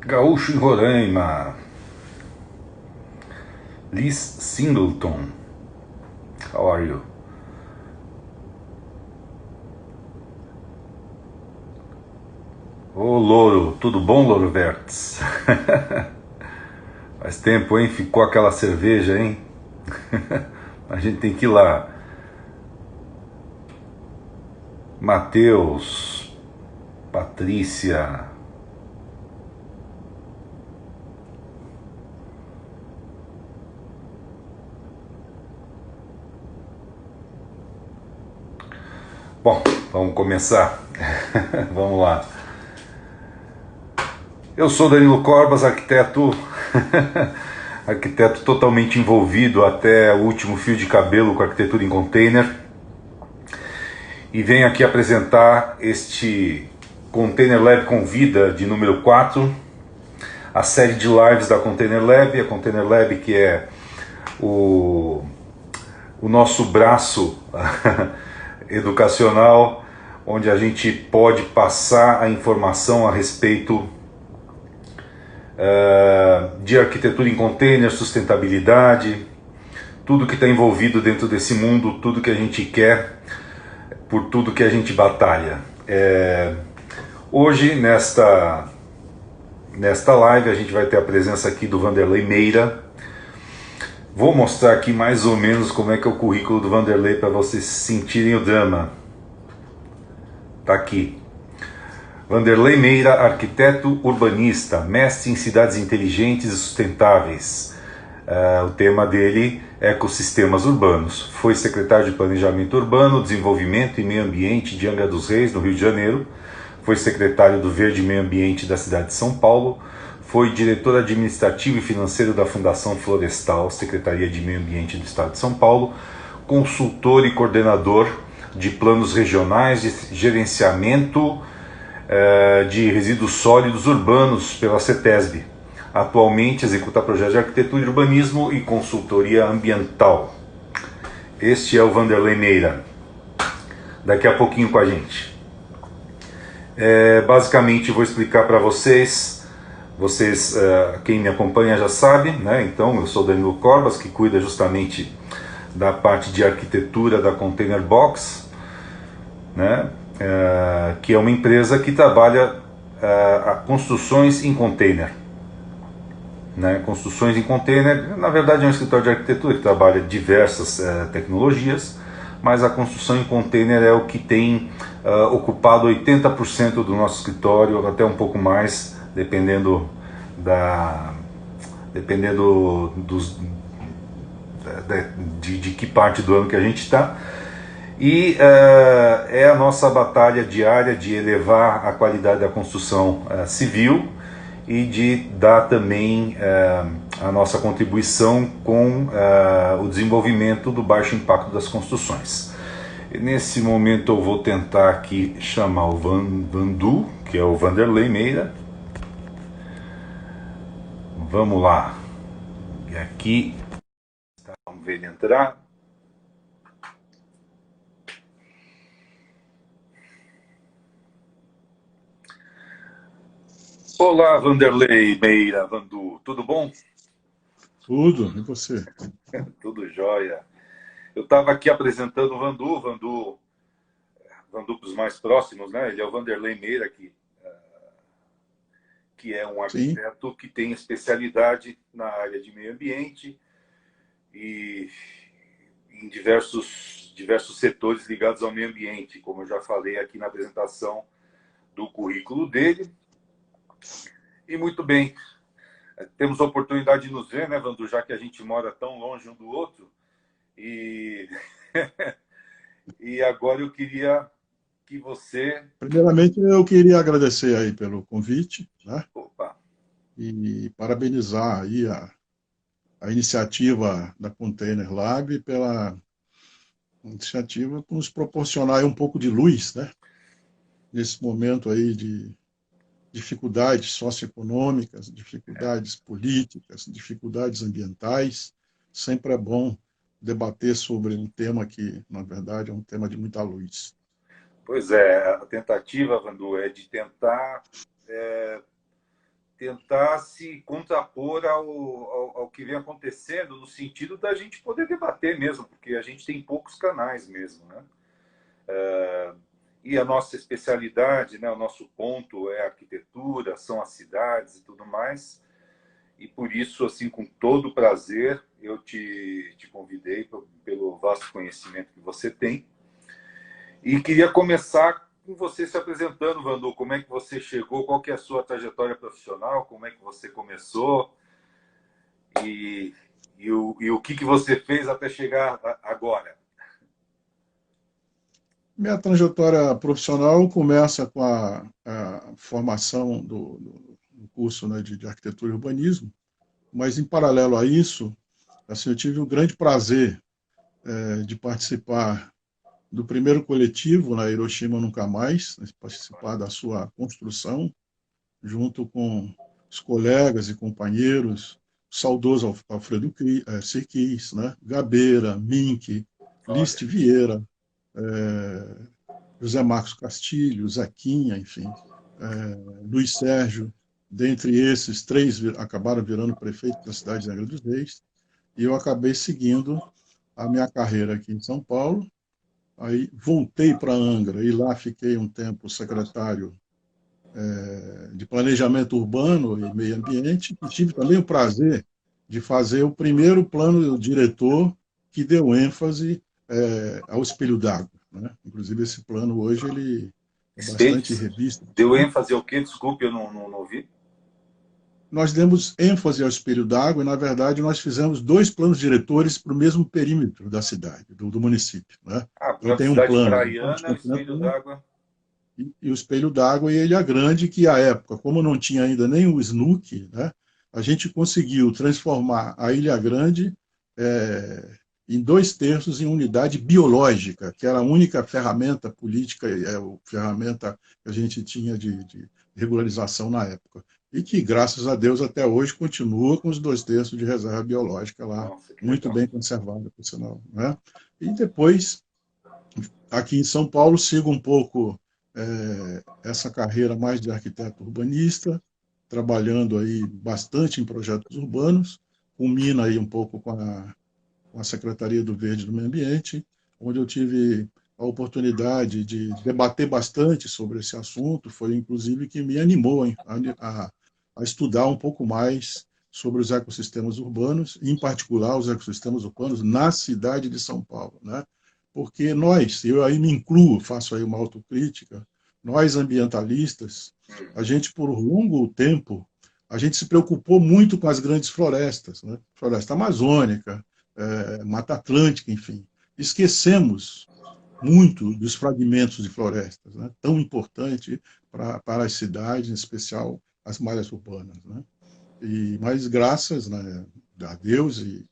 Gaúcho em Roraima. Liz Singleton. How are you? Ô Louro, tudo bom, Louro Vertes? Faz tempo, hein? Ficou aquela cerveja, hein? A gente tem que ir lá. Matheus, Patrícia. Bom, vamos começar. Vamos lá. Eu sou Danilo Corbas, arquiteto, arquiteto totalmente envolvido até o último fio de cabelo com arquitetura em container, e venho aqui apresentar este Container Lab Convida de número 4, a série de lives da Container Lab, a Container Lab que é o nosso braço educacional, onde a gente pode passar a informação a respeito de arquitetura em container, sustentabilidade, tudo que está envolvido dentro desse mundo, tudo que a gente quer, por tudo que a gente batalha. Hoje, nesta live, a gente vai ter a presença aqui do Vanderlei Meira. Vou mostrar aqui mais ou menos como é que é o currículo do Vanderlei para vocês sentirem o drama. Tá aqui. Vanderlei Meira, arquiteto urbanista, mestre em cidades inteligentes e sustentáveis. O tema dele é ecossistemas urbanos. Foi secretário de Planejamento Urbano, Desenvolvimento e Meio Ambiente de Angra dos Reis, no Rio de Janeiro. Foi secretário do Verde e Meio Ambiente da cidade de São Paulo. Foi diretor administrativo e financeiro da Fundação Florestal, Secretaria de Meio Ambiente do Estado de São Paulo. Consultor e coordenador de planos regionais de gerenciamento de resíduos sólidos urbanos pela CETESB. Atualmente executa projetos de arquitetura e urbanismo e consultoria ambiental. Este é o Vanderlei Meira. Daqui a pouquinho com a gente. Basicamente vou explicar para vocês, quem me acompanha já sabe, né? Então eu sou Danilo Corbas, que cuida justamente da parte de arquitetura da Container Box, né? Que é uma empresa que trabalha a construções em container. Né? Construções em container, na verdade é um escritório de arquitetura que trabalha diversas tecnologias, mas a construção em container é o que tem ocupado 80% do nosso escritório, até um pouco mais, dependendo de que parte do ano que a gente está. E é a nossa batalha diária de elevar a qualidade da construção civil e de dar também a nossa contribuição com o desenvolvimento do baixo impacto das construções. E nesse momento eu vou tentar aqui chamar o Vandu, que é o Vanderlei Meira. Vamos lá. E aqui, vamos ver ele entrar. Olá, Vanderlei Meira, Vandu, tudo bom? Tudo, e você? Tudo jóia. Eu estava aqui apresentando o Vandu para os mais próximos, né? Ele é o Vanderlei Meira, que é um Sim, arquiteto que tem especialidade na área de meio ambiente e em diversos setores ligados ao meio ambiente, como eu já falei aqui na apresentação do currículo dele. E muito bem, temos a oportunidade de nos ver, né, Vandu, já que a gente mora tão longe um do outro. E, e agora eu queria que você... primeiramente eu queria agradecer aí pelo convite, né? Opa, E parabenizar aí a iniciativa da Container Lab pela iniciativa por nos proporcionar aí um pouco de luz, né? Nesse momento aí de dificuldades socioeconômicas, dificuldades políticas, dificuldades ambientais. Sempre é bom debater sobre um tema que, na verdade, é um tema de muita luz. pois é, a tentativa, Vandu, é de tentar tentar se contrapor ao que vem acontecendo, no sentido da gente poder debater mesmo, porque a gente tem poucos canais mesmo, né? E a nossa especialidade, né, o nosso ponto é a arquitetura, são as cidades e tudo mais. E por isso, assim, com todo prazer, eu te convidei pelo vasto conhecimento que você tem. E queria começar com você se apresentando, Vandu. Como é que você chegou? Qual que é a sua trajetória profissional? Como é que você começou? E, o que você fez até chegar agora? Minha trajetória profissional começa com a formação do curso, né, de arquitetura e urbanismo, mas em paralelo a isso, assim, eu tive o grande prazer de participar do primeiro coletivo na Hiroshima Nunca Mais, né, participar da sua construção, junto com os colegas e companheiros, o saudoso Alfredo Sirquis, né, Gabeira, Mink, Olha, Liste Vieira, José Marcos Castilho, Zequinha, enfim, Luiz Sérgio, dentre esses, três acabaram virando prefeito da cidade de Angra dos Reis, e eu acabei seguindo a minha carreira aqui em São Paulo. Aí voltei para Angra e lá fiquei um tempo secretário de Planejamento Urbano e Meio Ambiente, e tive também o prazer de fazer o primeiro plano diretor que deu ênfase ao espelho d'água, né? Inclusive, esse plano hoje ele é bastante Spades revisto. deu ênfase ao quê? Desculpe, eu não ouvi. Nós demos ênfase ao espelho d'água e, na verdade, nós fizemos dois planos diretores para o mesmo perímetro da cidade, do município, né? Ah, por Então, exemplo, tem um cidade plano de praiana, espelho comprimento d'água. e o espelho d'água e Ilha Grande, que à época, como não tinha ainda nem o SNUC, né, a gente conseguiu transformar a Ilha Grande em 2/3 em unidade biológica, que era a única ferramenta política, ferramenta que a gente tinha de regularização na época. E que, graças a Deus, até hoje continua com os 2/3 de reserva biológica lá, Nossa, que muito legal. bem conservada, por sinal. Né? E depois, aqui em São Paulo, sigo um pouco essa carreira mais de arquiteto urbanista, trabalhando aí bastante em projetos urbanos, culmina aí um pouco com a Secretaria do Verde e do Meio Ambiente, onde eu tive a oportunidade de debater bastante sobre esse assunto, foi inclusive que me animou, hein, a estudar um pouco mais sobre os ecossistemas urbanos, em particular os ecossistemas urbanos na cidade de São Paulo, né? Porque nós, eu aí me incluo, faço aí uma autocrítica, nós ambientalistas, a gente por longo tempo, a gente se preocupou muito com as grandes florestas, né? Floresta amazônica, Mata Atlântica, enfim. Esquecemos muito dos fragmentos de florestas, né? Tão importante para as cidades, em especial as malhas urbanas. Né? Mas graças, né, a Deus e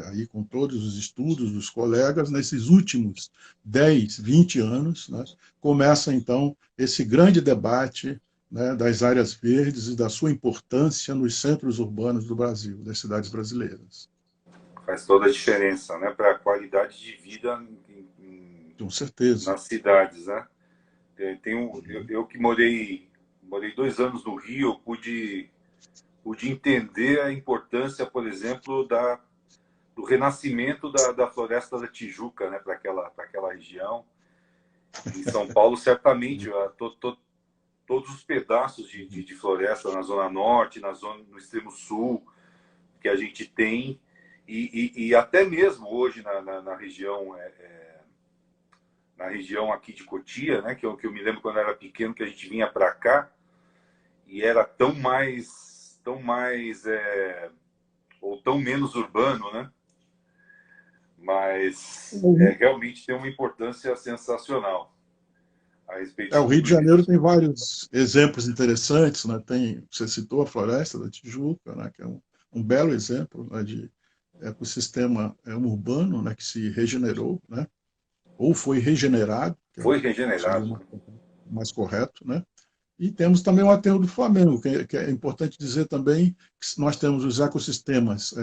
aí com todos os estudos dos colegas, nesses últimos 10, 20 anos, né, começa então esse grande debate, né, das áreas verdes e da sua importância nos centros urbanos do Brasil, das cidades brasileiras. Faz toda a diferença, né? Para a qualidade de vida Com certeza. nas cidades, né? Uhum. Eu que morei 2 anos no Rio, eu pude entender a importância, por exemplo, do renascimento da floresta da Tijuca, né? Para aquela região. Em São Paulo, certamente, todos os pedaços de floresta na Zona Norte, no extremo sul, que a gente tem, e até mesmo hoje na região na região aqui de Cotia, né, que eu me lembro quando eu era pequeno que a gente vinha para cá e era tão mais ou tão menos urbano, né? Mas Uhum. realmente tem uma importância sensacional a respeito de O Rio de tudo Janeiro isso. tem vários exemplos interessantes, né? Você citou a Floresta da Tijuca, né? Que é um belo exemplo, né, de ecossistema urbano, né? Que se regenerou, né? Ou foi regenerado, Foi seria regenerado, o né? mais correto, né? E temos também o aterro do Flamengo, que é importante dizer também que nós temos os ecossistemas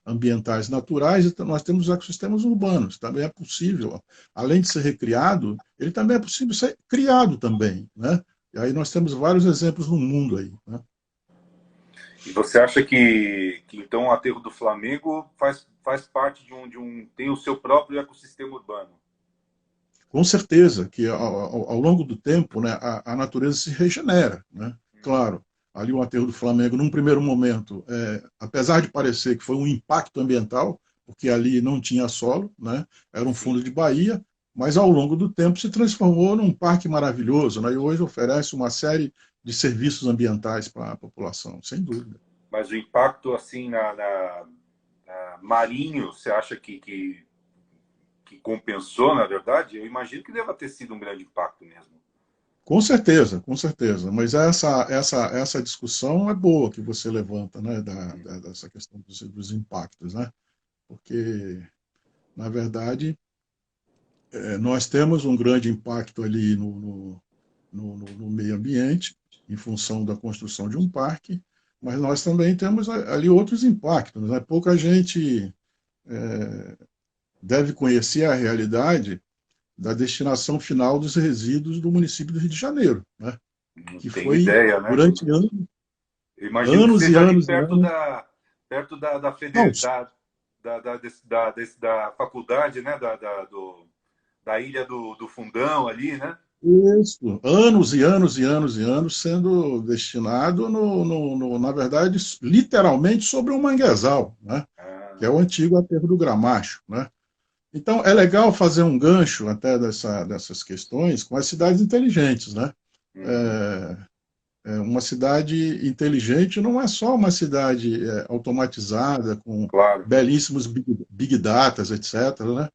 ambientais naturais e nós temos os ecossistemas urbanos. Também é possível, além de ser recriado, ele também é possível ser criado também, né? E aí nós temos vários exemplos no mundo aí, né? E você acha que então o aterro do Flamengo faz parte tem o seu próprio ecossistema urbano? Com certeza que ao longo do tempo, né, a natureza se regenera, né? Claro, ali o aterro do Flamengo, num primeiro momento, apesar de parecer que foi um impacto ambiental, porque ali não tinha solo, né? Era um Sim, fundo de baía, mas ao longo do tempo se transformou num parque maravilhoso, né? E hoje oferece uma série de serviços ambientais para a população, sem dúvida. mas o impacto assim marinho, você acha que compensou, na verdade? Eu imagino que deva ter sido um grande impacto mesmo. Com certeza, com certeza. Mas essa discussão é boa que você levanta, né, dessa questão dos impactos, né? Porque, na verdade, nós temos um grande impacto ali no meio ambiente, em função da construção de um parque, mas nós também temos ali outros impactos, né? Pouca gente deve conhecer a realidade da destinação final dos resíduos do município do Rio de Janeiro, né? Não Que tenho foi ideia, né? durante Eu imagino que anos e seja ali anos e anos. perto da, Não, da faculdade, né? Da ilha do Fundão ali, né? isso, anos e anos e anos e anos sendo destinado, na verdade, literalmente sobre um manguezal, né? Ah, Que é o antigo aterro do Gramacho, né? Então, é legal fazer um gancho até dessas questões com as cidades inteligentes, né? uhum, É, uma cidade inteligente não é só uma cidade automatizada, com claro. belíssimos big datas, etc., né?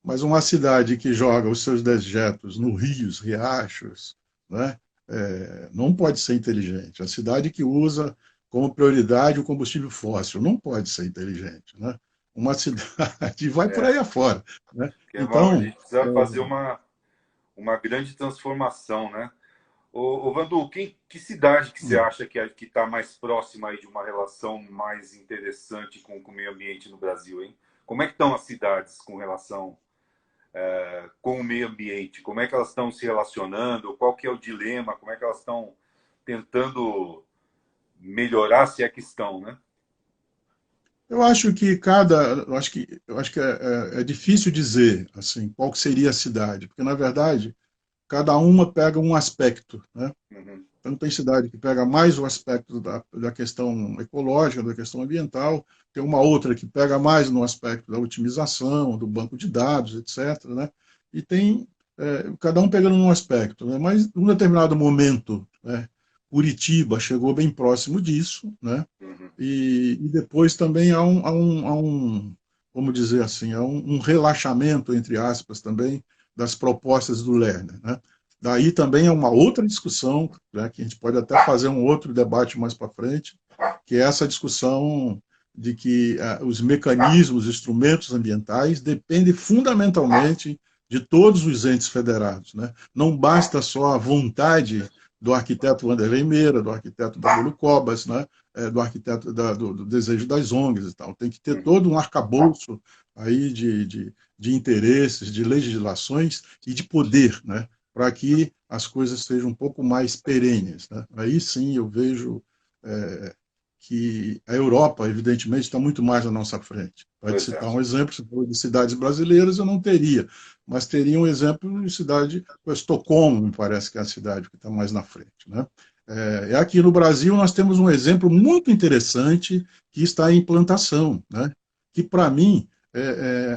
Mas uma cidade que joga os seus dejetos no rios, riachos, né? Não pode ser inteligente. A cidade que usa como prioridade o combustível fóssil não pode ser inteligente, né? Uma cidade vai por É, aí afora, né? a Então, gente precisa fazer uma grande transformação, né? Vandu, que cidade que você acha que está mais próxima aí de uma relação mais interessante com o meio ambiente no Brasil, hein? Como é que estão as cidades com relação com o meio ambiente? Como é que elas estão se relacionando? Qual que é o dilema? Como é que elas estão tentando melhorar, se é que estão, né? eu acho que é difícil dizer assim qual que seria a cidade, porque na verdade cada uma pega um aspecto, né? Uhum, Então tem cidade que pega mais o aspecto da questão ecológica, da questão ambiental, tem uma outra que pega mais no aspecto da otimização, do banco de dados, etc., né? E tem cada um pegando um aspecto, né? Mas em um determinado momento, né, Curitiba chegou bem próximo disso, né? uhum. E depois também vamos dizer assim, há um relaxamento, entre aspas, também das propostas do Lerner, né? Daí também é uma outra discussão, né, que a gente pode até fazer um outro debate mais para frente, que é essa discussão de que os mecanismos, os instrumentos ambientais dependem fundamentalmente de todos os entes federados, né? Não basta só a vontade do arquiteto Wanderlei Meira, do arquiteto Danilo Cobas, né? Do arquiteto do desejo das ONGs e tal. Tem que ter todo um arcabouço aí de interesses, de legislações e de poder, né? Para que as coisas sejam um pouco mais perenes, né? Aí sim eu vejo que a Europa, evidentemente, está muito mais à nossa frente. Para Pois é. citar um exemplo, se for de cidades brasileiras, eu não teria, mas teria um exemplo de cidade, Estocolmo, me parece que é a cidade que está mais na frente. Né? Aqui no Brasil, nós temos um exemplo muito interessante que está em implantação, né? Que, para mim,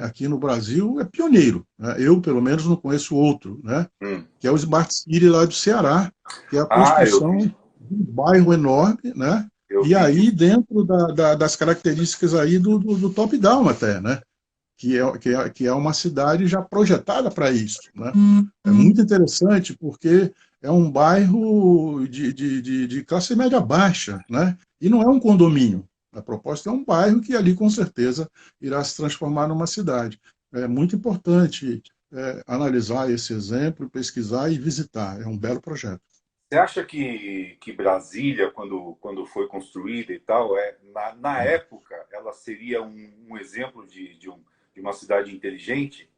aqui no Brasil, é pioneiro. Né? Eu, pelo menos, não conheço outro, né? Hum. Que é o Smart City lá do Ceará, que é a Ah, construção de um bairro enorme, né? eu E vi que aí dentro das características aí do top-down até, né? Que é uma cidade já projetada para isso, né? É muito interessante porque é um bairro de classe média baixa, né? E não é um condomínio. A proposta é um bairro que ali com certeza irá se transformar numa cidade. É muito importante analisar esse exemplo, pesquisar e visitar. É um belo projeto. você acha que Brasília, quando foi construída e tal, na época, ela seria um exemplo de uma cidade inteligente?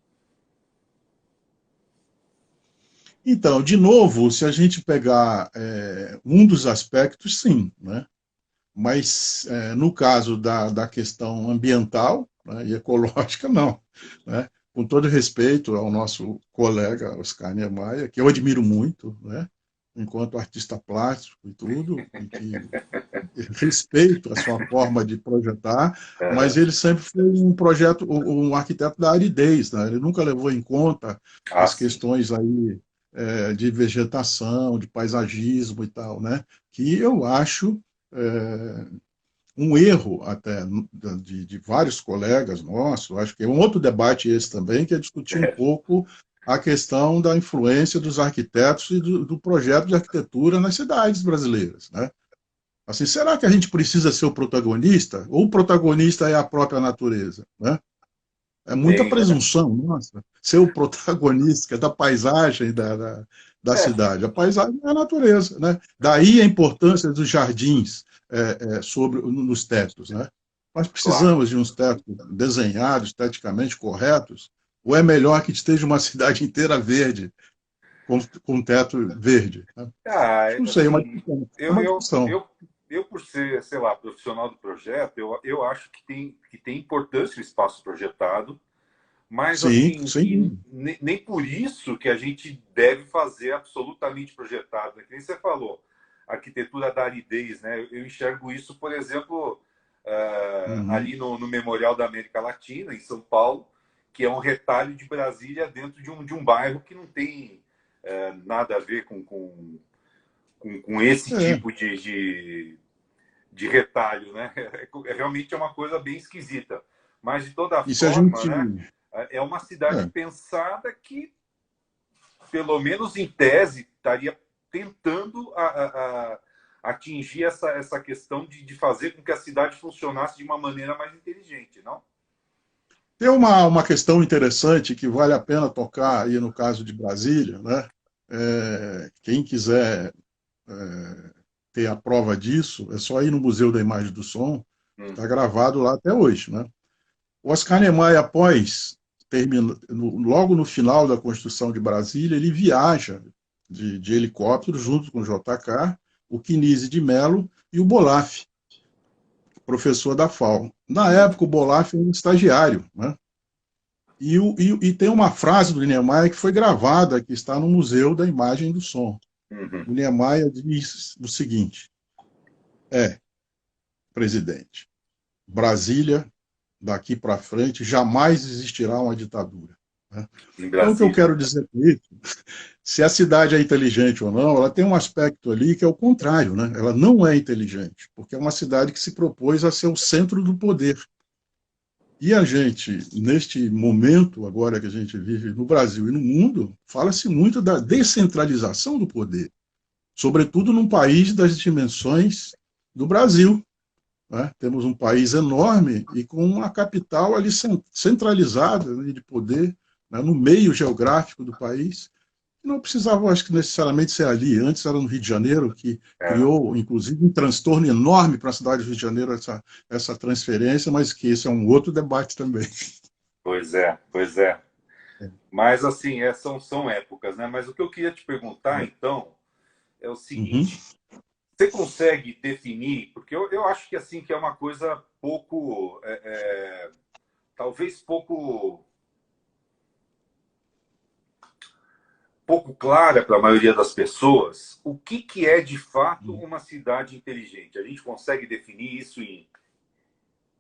Então, de novo, se a gente pegar um dos aspectos, sim, né? mas no caso da questão ambiental, né, e ecológica, não. Né? Com todo respeito ao nosso colega Oscar Niemeyer, que eu admiro muito, né, enquanto artista plástico e tudo, e que respeito a sua forma de projetar, mas Aham. ele sempre foi um arquiteto da aridez, né? Ele nunca levou em conta Ah, as sim. questões aí de vegetação, de paisagismo e tal, né? Que eu acho é, um erro até de vários colegas nossos, acho que é um outro debate esse também, que é discutir um pouco a questão da influência dos arquitetos e do projeto de arquitetura nas cidades brasileiras, né? Assim, será que a gente precisa ser o protagonista? Ou o protagonista é a própria natureza? Né? É muita Bem, presunção, nossa, ser o protagonista da paisagem da é, cidade. A paisagem é a natureza. Né? Daí a importância dos jardins nos tetos. Né? Nós claro. precisamos de uns tetos desenhados, esteticamente corretos, ou é melhor que esteja uma cidade inteira verde, com teto verde? Né? Ah, Não sei, assim, é eu, uma eu, discussão. eu, eu por ser, sei lá, profissional do projeto, eu acho que tem importância o espaço projetado, mas Sim, assim, sem que dúvida. nem por isso que a gente deve fazer absolutamente projetado, né? Que nem você falou, arquitetura da aridez, né? Eu enxergo isso, por exemplo, Uhum. ali no Memorial da América Latina, em São Paulo, que é um retalho de Brasília dentro de um bairro que não tem nada a ver com esse É. tipo de retalho, né? Realmente é uma coisa bem esquisita. Mas, de toda E se a forma, gente. né, é uma cidade É. pensada que, pelo menos em tese, estaria tentando atingir essa questão de fazer com que a cidade funcionasse de uma maneira mais inteligente, não? Tem uma questão interessante que vale a pena tocar aí no caso de Brasília, né? Quem quiser ter a prova disso, é só ir no Museu da Imagem do Som, que Hum. está gravado lá até hoje, né? O Oscar Niemeyer, logo no final da construção de Brasília, ele viaja de helicóptero junto com o JK, o Quinise de Mello e o Bolaf, professor da FAO. Na Hum. época, o Bolaf era um estagiário, né? E tem uma frase do Niemeyer que foi gravada, que está no Museu da Imagem do Som. Uhum. O Niemeyer diz o seguinte: presidente, Brasília, daqui para frente, jamais existirá uma ditadura. Né? Em Então, o que eu Brasília. quero dizer com isso, se a cidade é inteligente ou não, ela tem um aspecto ali que é o contrário, né? Ela não é inteligente, porque é uma cidade que se propôs a ser o centro do poder. E a gente, neste momento agora que a gente vive no Brasil e no mundo, fala-se muito da descentralização do poder, sobretudo num país das dimensões do Brasil. Né? Temos um país enorme e com uma capital ali centralizada, né, de poder, né, no meio geográfico do país. Não precisava, acho que, necessariamente ser ali. Antes era no Rio de Janeiro, que É, criou, inclusive, um transtorno enorme para a cidade do Rio de Janeiro, essa transferência, mas que esse é um outro debate também. pois é, pois é. Mas, assim, são épocas, né? Mas o que eu queria te perguntar, então, é o Uhum. seguinte: você consegue definir? Porque eu acho que assim que é uma coisa pouco, talvez pouco clara para a maioria das pessoas. O que é de fato uma cidade inteligente? A gente consegue definir isso em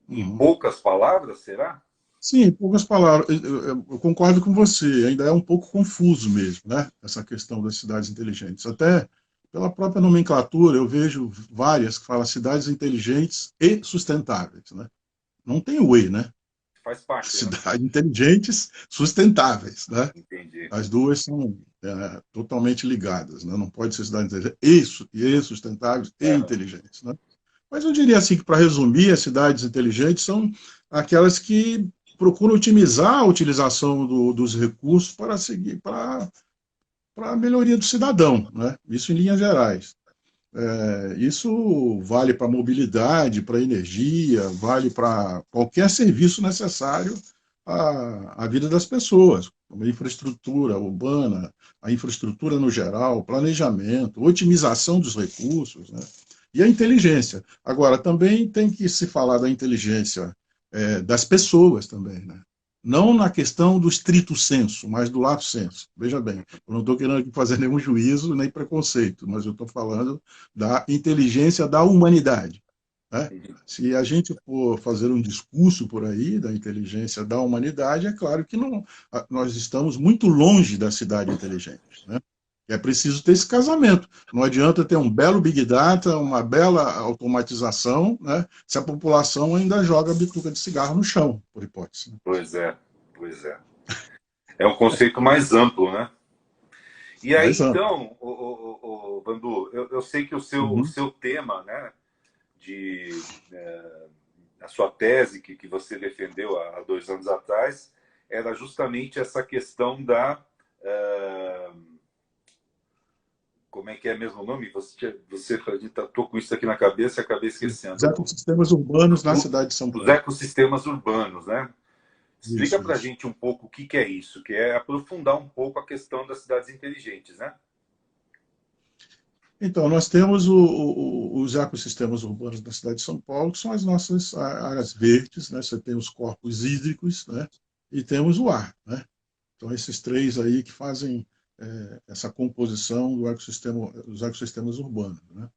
Uhum. poucas palavras? Será? Sim, em poucas palavras, eu concordo com você, ainda é um pouco confuso mesmo, né? Essa questão das cidades inteligentes. Até pela própria nomenclatura, eu vejo várias que falam cidades inteligentes e sustentáveis, né? Não tem o E, né? Faz parte, né? Cidades inteligentes, sustentáveis, né? Entendi. As duas são totalmente ligadas, né? Não pode ser cidades inteligentes e sustentáveis e É, inteligentes, né? Mas eu diria assim que, para resumir, as cidades inteligentes são aquelas que procuram otimizar a utilização dos recursos para seguir para a melhoria do cidadão, né? Isso em linhas gerais. Isso vale para mobilidade, para energia, vale para qualquer serviço necessário à vida das pessoas, como a infraestrutura urbana, a infraestrutura no geral, planejamento, otimização dos recursos, né? E a inteligência. Agora, também tem que se falar da inteligência das pessoas também, né? Não na questão do estrito sensu, mas do lato sensu. Veja bem, eu não estou querendo aqui fazer nenhum juízo nem preconceito, mas eu estou falando da inteligência da humanidade, né? Se a gente for fazer um discurso por aí da inteligência da humanidade, é claro que não, nós estamos muito longe da cidade inteligente, né? É preciso ter esse casamento. Não adianta ter um belo Big Data, uma bela automatização, né, se a população ainda joga a bituca de cigarro no chão, por hipótese. Né? Pois é, pois é. É um conceito mais amplo, né? E aí, Mas amplo. então, Bandu, eu sei que o Uhum. seu tema, né, de, a sua tese que você defendeu há 2 anos atrás, era justamente essa questão da. Como é que é mesmo o nome? Você estou com isso aqui na cabeça e acabei Os esquecendo. ecossistemas urbanos na cidade de São Os Paulo. ecossistemas urbanos, né? Explica Isso, para a isso. gente um pouco o que é isso, que é aprofundar um pouco a questão das cidades inteligentes, né? Então, nós temos os ecossistemas urbanos da cidade de São Paulo, que são as nossas áreas verdes, né? Você tem os corpos hídricos, né? E temos o ar, né? Então, esses três aí que fazem essa composição dos ecossistemas urbanos, né?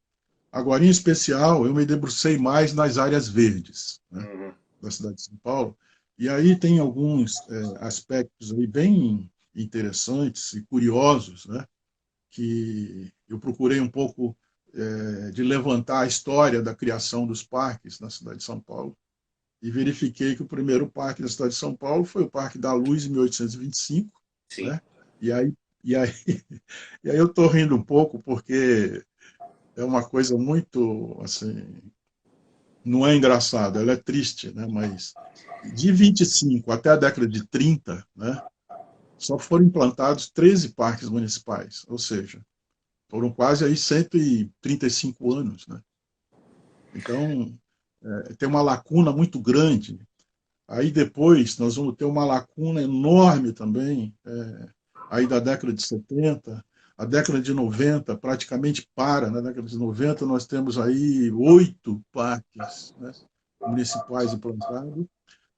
Agora, em especial, eu me debrucei mais nas áreas verdes, né, Uhum. da cidade de São Paulo, e aí tem alguns aspectos aí bem interessantes e curiosos, né, que eu procurei um pouco de levantar a história da criação dos parques na cidade de São Paulo, e verifiquei que o primeiro parque da cidade de São Paulo foi o Parque da Luz, em 1825, Sim. né, e aí, e aí, e aí eu estou rindo um pouco porque é uma coisa muito, assim, não é engraçado, ela é triste, né? Mas de 25 até a década de 30, né, só foram implantados 13 parques municipais, ou seja, foram quase aí 135 anos, né? Então, tem uma lacuna muito grande. Aí depois nós vamos ter uma lacuna enorme também, aí da década de 70, a década de 90 praticamente para. Na década de 90 nós temos aí 8 parques, né, municipais implantados.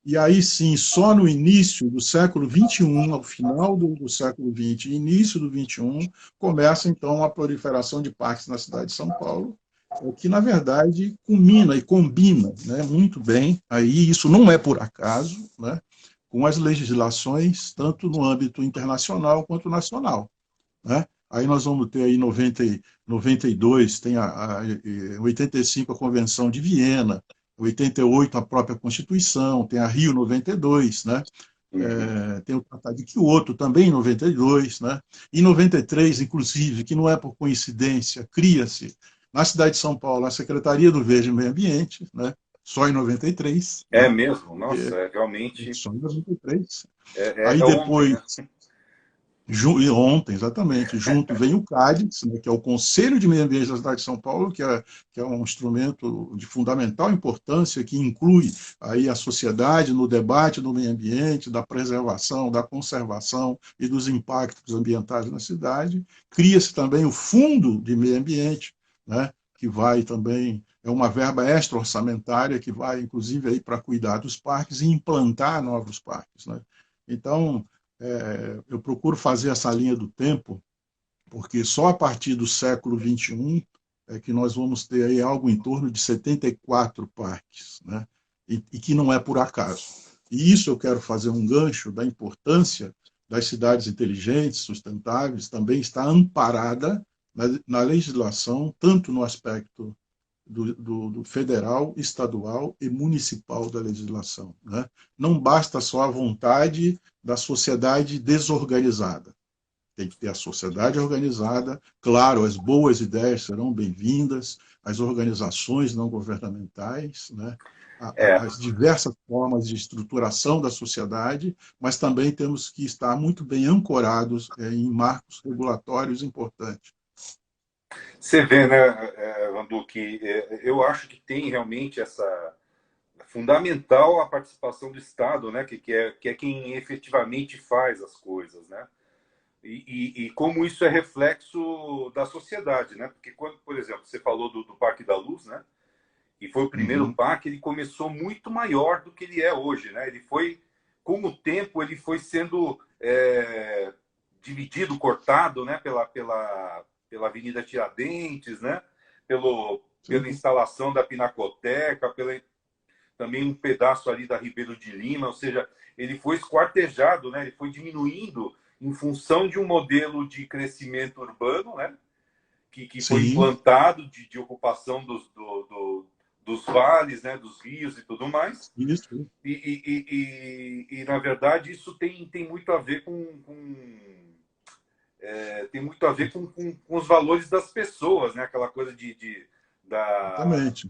E aí sim, só no início do século XXI, ao final do século XX, início do XXI, começa então a proliferação de parques na cidade de São Paulo, que na verdade culmina e combina, né, muito bem, aí isso não é por acaso, né, com as legislações, tanto no âmbito internacional quanto nacional. Né? Aí nós vamos ter aí 92, tem 85 a Convenção de Viena, 88 a própria Constituição, tem a Rio 92, né? Uhum. Tem o Tratado de Quioto também em 92, né? Em 93, inclusive, que não é por coincidência, cria-se na cidade de São Paulo a Secretaria do Verde e Meio Ambiente, né? Só em 93, É né? mesmo? É, Nossa, é realmente. só em 93. É Aí ontem, depois né? e ontem, exatamente. Junto vem o CADES, né, que é o Conselho de Meio Ambiente da cidade de São Paulo, que é um instrumento de fundamental importância, que inclui aí a sociedade no debate do meio ambiente, da preservação, da conservação e dos impactos ambientais na cidade. Cria-se também o Fundo de Meio Ambiente, né, que vai também, é uma verba extra-orçamentária que vai, inclusive, aí para cuidar dos parques e implantar novos parques. Né? Então, eu procuro fazer essa linha do tempo, porque só a partir do século XXI é que nós vamos ter aí algo em torno de 74 parques, né? E que não é por acaso. E isso eu quero fazer um gancho da importância das cidades inteligentes, sustentáveis, também está amparada na legislação, tanto no aspecto do federal, estadual e municipal da legislação. Né? Não basta só a vontade da sociedade desorganizada. Tem que ter a sociedade organizada. Claro, as boas ideias serão bem-vindas, as organizações não governamentais, né? É. As diversas formas de estruturação da sociedade, mas também temos que estar muito bem ancorados em marcos regulatórios importantes. Você vê, né, Vandu, que eu acho que tem realmente essa fundamental a participação do Estado, né, que é quem efetivamente faz as coisas, né? e como isso é reflexo da sociedade, né? Porque quando, por exemplo, você falou do Parque da Luz, né? E foi o primeiro Uhum. parque, ele começou muito maior do que ele é hoje, né? Ele foi, com o tempo, ele foi sendo dividido, cortado, né? Pela Avenida Tiradentes, né? Pela Sim, instalação da Pinacoteca, também um pedaço ali da Ribeiro de Lima, ou seja, ele foi esquartejado, né? Ele foi diminuindo em função de um modelo de crescimento urbano, né? Que foi sim, implantado de ocupação dos vales, né, dos rios e tudo mais. isso. Na verdade, isso tem muito a ver tem muito a ver com os valores das pessoas, né? Aquela coisa da, Exatamente.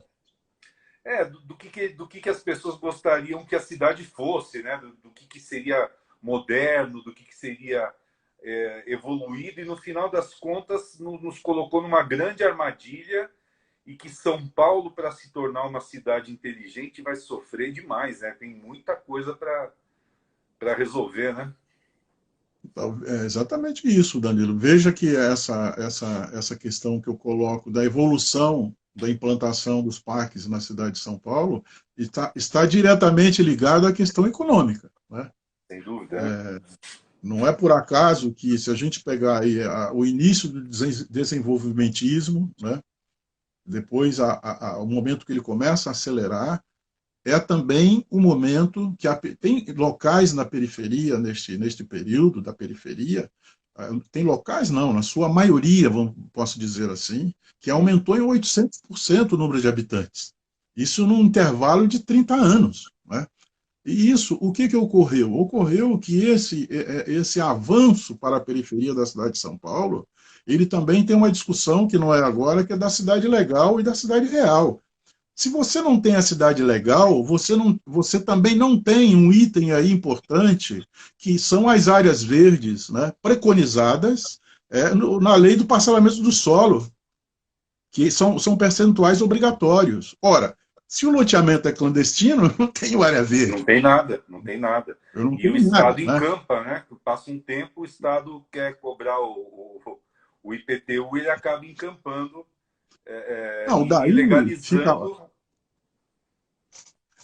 do que as pessoas gostariam que a cidade fosse, né? Do que seria moderno, do que seria evoluído, e no final das contas nos colocou numa grande armadilha, e que São Paulo, para se tornar uma cidade inteligente, vai sofrer demais, né? Tem muita coisa para resolver, né? É exatamente isso, Danilo. Veja que essa questão que eu coloco da evolução da implantação dos parques na cidade de São Paulo está diretamente ligada à questão econômica, né? Sem dúvida, né? Não é por acaso que, se a gente pegar aí o início do desenvolvimentismo, né? Depois o momento que ele começa a acelerar, é também o momento que tem locais na periferia, neste período da periferia, tem locais não, na sua maioria, posso dizer assim, que aumentou em 800% o número de habitantes. Isso num intervalo de 30 anos. Né? E isso, o que ocorreu? Ocorreu que esse avanço para a periferia da cidade de São Paulo, ele também tem uma discussão que não é agora, que é da cidade legal e da cidade real. Se você não tem a cidade legal, você também não tem um item aí importante, que são as áreas verdes, né, preconizadas na lei do parcelamento do solo, que são percentuais obrigatórios. Ora, se o loteamento é clandestino, eu não tenho área Não verde. tem nada, não tem nada. Eu não E o tenho nada, Estado né? encampa, né? Passa um tempo, o Estado quer cobrar o IPTU, ele acaba encampando Não, e legalizando.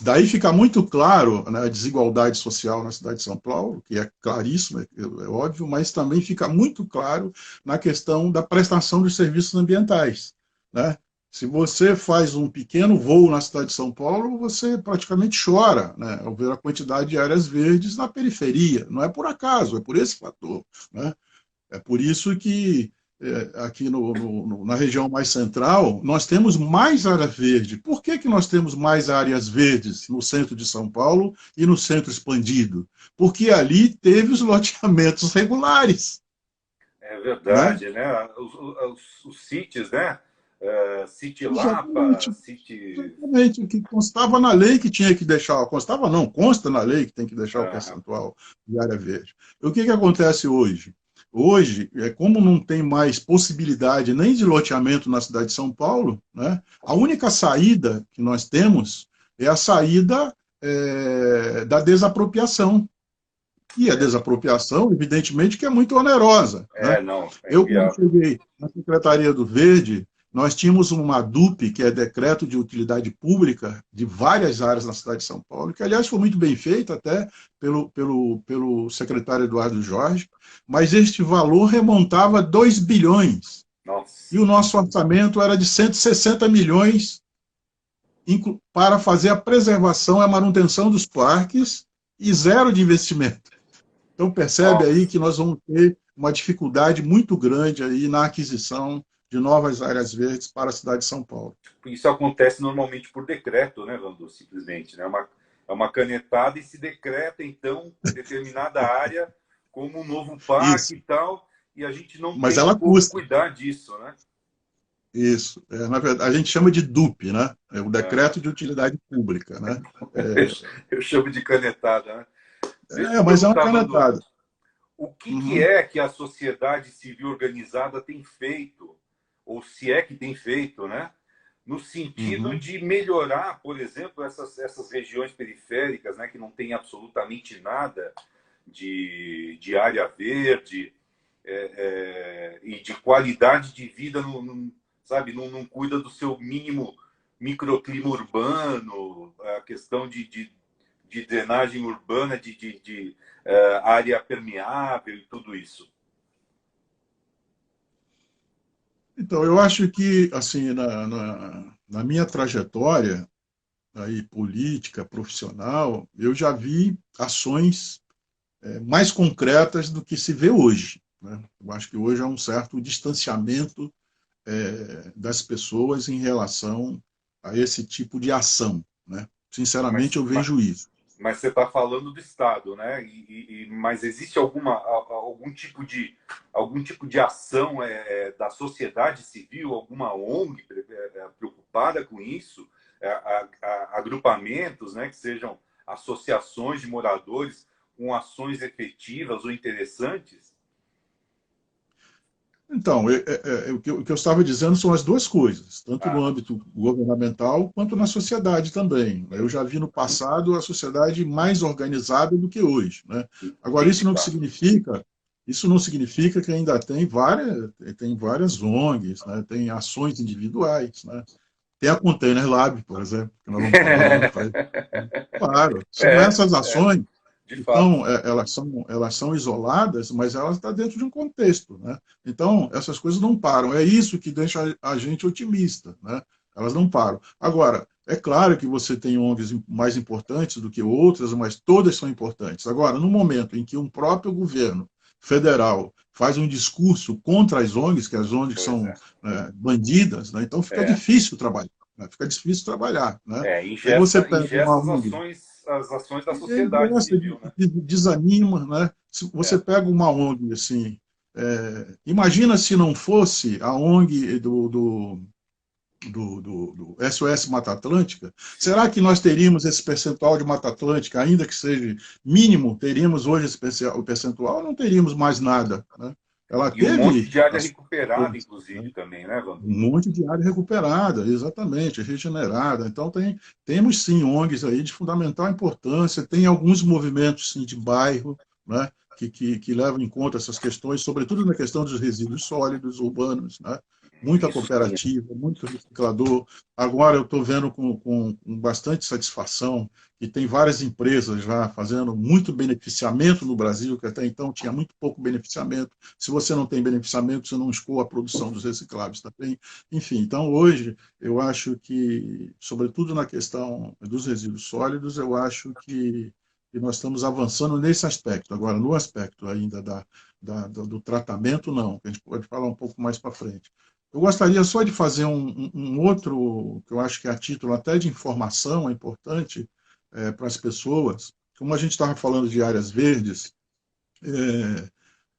daí fica muito claro, né, a desigualdade social na cidade de São Paulo, que é claríssimo, é óbvio, mas também fica muito claro na questão da prestação dos serviços ambientais. Né? Se você faz um pequeno voo na cidade de São Paulo, você praticamente chora, né, ao ver a quantidade de áreas verdes na periferia. Não é por acaso, é por esse fator. Né? É por isso que aqui na região mais central nós temos mais área verde. Por que nós temos mais áreas verdes no centro de São Paulo e no centro expandido? Porque ali teve os loteamentos regulares. É Né? verdade, né? Os sítios, né? City Lapa, Exatamente. City. Exatamente. O que constava na lei que tinha que deixar, constava não, consta na lei que tem que deixar o Uh, percentual de área verde. E o que acontece hoje? Hoje, como não tem mais possibilidade nem de loteamento na cidade de São Paulo, né, a única saída que nós temos é a saída da desapropriação. E a desapropriação, evidentemente, que é muito onerosa. Né? não, é Eu, quando inviável. cheguei na Secretaria do Verde, nós tínhamos uma DUP, que é Decreto de Utilidade Pública, de várias áreas na cidade de São Paulo, que, aliás, foi muito bem feita até pelo secretário Eduardo Jorge, mas este valor remontava a 2 bilhões. E Nossa, o nosso orçamento era de 160 milhões para fazer a preservação e a manutenção dos parques e zero de investimento. Então percebe aí nossa. que nós vamos ter uma dificuldade muito grande aí na aquisição de novas áreas verdes para a cidade de São Paulo. Isso acontece normalmente por decreto, né, Vandu? Simplesmente, né? É uma canetada e se decreta, então, determinada área como um novo parque Isso, e tal, e a gente não mas tem ela como custa. cuidar disso, né? Isso. Na verdade, a gente chama de DUP, né? É o Aham. Decreto de Utilidade Pública, né? É, Eu chamo de canetada, né? Deixa eu te mas é uma perguntar, Vandu, canetada. o que Uhum, é que a sociedade civil organizada tem feito, ou se é que tem feito, né? No sentido uhum. de melhorar, por exemplo, essas regiões periféricas, né, que não tem absolutamente nada de área verde. e de qualidade de vida, sabe, não cuida do seu mínimo microclima urbano, a questão de drenagem urbana, área permeável e tudo isso. Então, eu acho que, assim, na minha trajetória aí, política, profissional, eu já vi ações mais concretas do que se vê hoje, né? Eu acho que hoje há um certo distanciamento das pessoas em relação a esse tipo de ação, né? Sinceramente, Mas, eu mas, vejo isso. mas você está falando do Estado, né? Mas existe algum tipo de ação da sociedade civil, alguma ONG preocupada com isso? Agrupamentos, né, que sejam associações de moradores com ações efetivas ou interessantes? Então, o que eu estava dizendo são as duas coisas, tanto no Ah, âmbito governamental quanto na sociedade também. Eu já vi no passado a sociedade mais organizada do que hoje, né? Agora, entendi, claro. isso não significa que ainda tem várias ONGs, né? Tem ações individuais, né? Tem a Container Lab, por exemplo, que nós vamos falar lá na frente. Claro, são É, essas ações. de fato. Então, elas são isoladas, mas elas estão dentro de um contexto, né? Então, essas coisas não param. É isso que deixa a gente otimista, né? Elas não param. Agora, é claro que você tem ONGs mais importantes do que outras, mas todas são importantes. Agora, no momento em que um próprio governo federal faz um discurso contra as ONGs, que as ONGs Pois são é. bandidas, né? Então fica É, difícil trabalhar, né? Fica difícil trabalhar, né? Aí você pega uma ingessa ONG as ações da sociedade essa civil, né? desanima, né? Se você É. pega uma ONG assim, imagina se não fosse a ONG do SOS Mata Atlântica, Sim. será que nós teríamos esse percentual de Mata Atlântica, ainda que seja mínimo, teríamos hoje o percentual, não teríamos mais nada, né? Ela E um monte teve de área as recuperada, né? inclusive, também, né, Wander? Um monte de área recuperada, exatamente, regenerada. Então, temos sim ONGs aí de fundamental importância, tem alguns movimentos sim, de bairro, né, que levam em conta essas questões, sobretudo na questão dos resíduos sólidos urbanos, né? Muita Isso. cooperativa, muito reciclador. Agora eu estou vendo com bastante satisfação que tem várias empresas já fazendo muito beneficiamento no Brasil, que até então tinha muito pouco beneficiamento. Se você não tem beneficiamento, você não escoa a produção dos recicláveis também. Enfim, então hoje eu acho que, sobretudo na questão dos resíduos sólidos, eu acho que nós estamos avançando nesse aspecto. Agora, no aspecto ainda do tratamento, não, que a gente pode falar um pouco mais para frente. Eu gostaria só de fazer um outro, que eu acho que é a título até de informação, é importante para as pessoas. Como a gente estava falando de áreas verdes,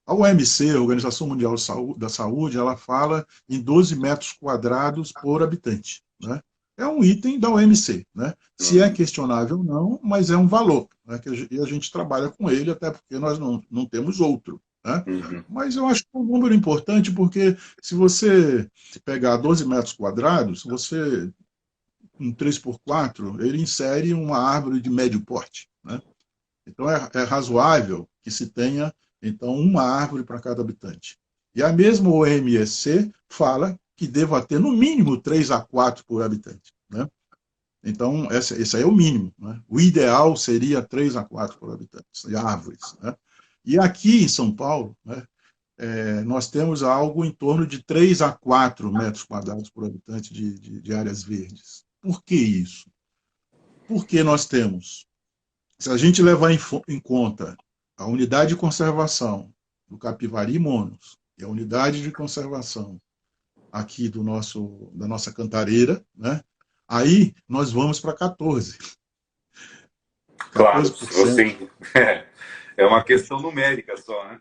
a OMC, a Organização Mundial da Saúde, ela fala em 12 metros quadrados por habitante, né? É um item da OMC, né? Se é Uhum. questionável ou não, mas é um valor, né? E a gente trabalha com ele, até porque nós não temos outro, né? Uhum. Mas eu acho que é um número importante, porque se você pegar 12 metros quadrados, você, um 3 por 4, ele insere uma árvore de médio porte, né? Então, é razoável que se tenha, então, uma árvore para cada habitante. E a mesma OMS fala que deva ter, no mínimo, 3 a 4 por habitante, né? Então, esse aí é o mínimo, né? O ideal seria 3 a 4 por habitante, de árvores, né? E aqui em São Paulo, né, nós temos algo em torno de 3 a 4 metros quadrados por habitante de áreas verdes. Por que isso? Porque nós temos, se a gente levar em conta a unidade de conservação do Capivari Monos e a unidade de conservação aqui da nossa cantareira, né? Aí nós vamos para 14. Claro, se 14%. você. É uma questão numérica só, né?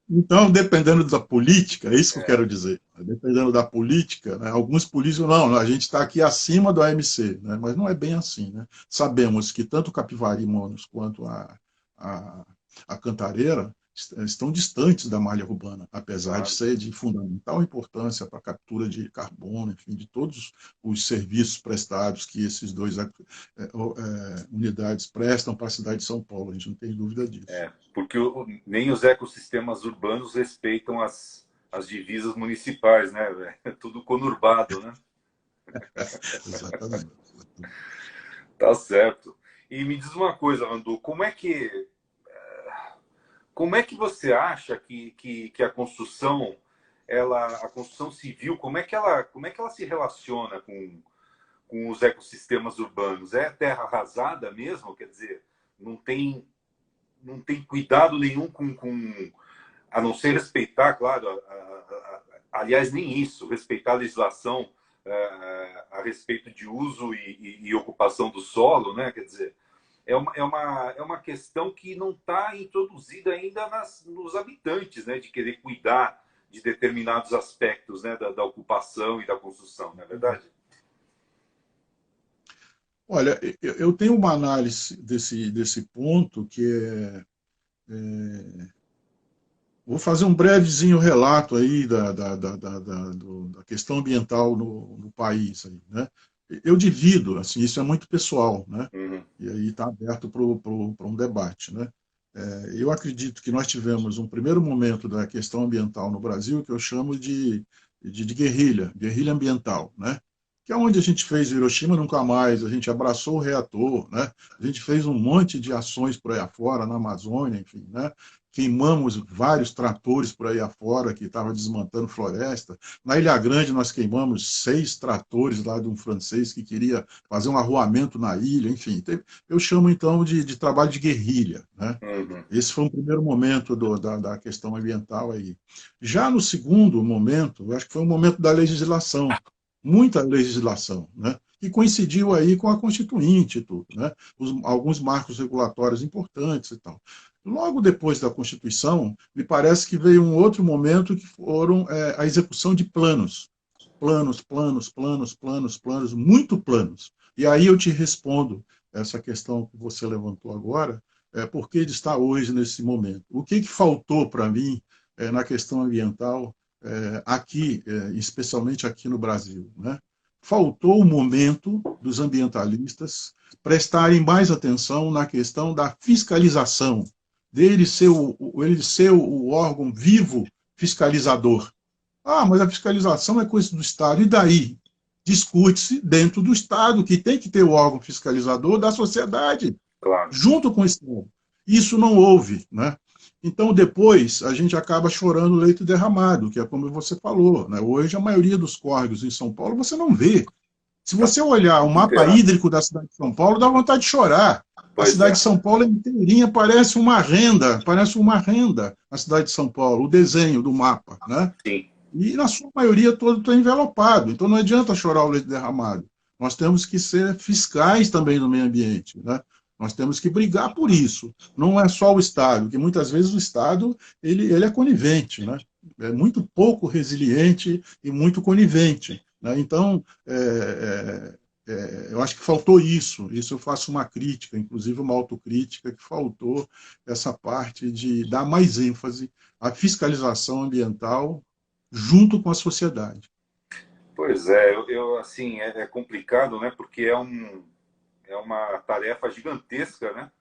Então, dependendo da política, é isso que eu É. quero dizer. Dependendo da política, né, alguns políticos, não, a gente está aqui acima do AMC, né, mas não é bem assim. Né? Sabemos que tanto o Capivari Monos quanto a Cantareira, estão distantes da malha urbana, apesar de Claro. ser de fundamental importância para a captura de carbono, enfim, de todos os serviços prestados que esses dois unidades prestam para a cidade de São Paulo, a gente não tem dúvida disso. Porque nem os ecossistemas urbanos respeitam as divisas municipais, né? É tudo conurbado, né? Exatamente. Tá certo. E me diz uma coisa, Randu, como é que você acha que a construção, a construção civil, como é que ela se relaciona com os ecossistemas urbanos? É terra arrasada mesmo? Quer dizer, não tem, não tem cuidado nenhum a não ser respeitar, claro, aliás, nem isso, respeitar a legislação a respeito de uso e ocupação do solo, né? Quer dizer, é uma questão que não está introduzida ainda nos habitantes, né? De querer cuidar de determinados aspectos, né? Da ocupação e da construção, não é verdade? Olha, eu tenho uma análise desse ponto que vou fazer um brevezinho relato aí da questão ambiental no país. Aí, né? Eu divido, assim, isso é muito pessoal, né? Uhum. E aí está aberto para um debate. Né? Eu acredito que nós tivemos um primeiro momento da questão ambiental no Brasil que eu chamo de guerrilha ambiental, né? Que é onde a gente fez Hiroshima nunca mais, a gente abraçou o reator, né? A gente fez um monte de ações por aí afora, na Amazônia, enfim, né? Queimamos vários tratores por aí afora que estavam desmantando floresta. Na Ilha Grande nós queimamos 6 tratores lá de um francês que queria fazer um arruamento na ilha, enfim. Eu chamo então de trabalho de guerrilha, né? Uhum. Esse foi um primeiro momento da questão ambiental aí. Já no segundo momento, eu acho que foi um momento da legislação, muita legislação, né? Que coincidiu aí com a Constituinte e tudo, né? Alguns marcos regulatórios importantes e tal. Logo depois da Constituição, me parece que veio um outro momento que foram a execução de planos. Planos, muito planos. E aí eu te respondo essa questão que você levantou agora, por que ele está hoje nesse momento. O que faltou para mim na questão ambiental aqui, especialmente aqui no Brasil, né? Faltou o momento dos ambientalistas prestarem mais atenção na questão da fiscalização, dele ser ele ser o órgão vivo fiscalizador. Ah, mas a fiscalização é coisa do Estado. E daí? Discute-se dentro do Estado, que tem que ter o órgão fiscalizador da sociedade, Claro. junto com o Estado. Isso não houve, né? Então, depois, a gente acaba chorando leite derramado, que é como você falou. Né? Hoje, a maioria dos córregos em São Paulo você não vê. Se Tá você olhar o tudo mapa enterrado. hídrico da cidade de São Paulo, dá vontade de chorar. A Pois cidade é. de São Paulo é inteirinha, parece uma renda, a cidade de São Paulo, o desenho do mapa. Né? Sim. E, na sua maioria, todo está envelopado. Então, não adianta chorar o leite derramado. Nós temos que ser fiscais também do meio ambiente. Né? Nós temos que brigar por isso. Não é só o Estado, que muitas vezes o Estado ele é conivente, né? É muito pouco resiliente e muito conivente. Né? Então, eu acho que faltou isso. Isso eu faço uma crítica, inclusive uma autocrítica, que faltou essa parte de dar mais ênfase à fiscalização ambiental junto com a sociedade. Pois é, assim, é complicado, né? Porque é uma tarefa gigantesca, né?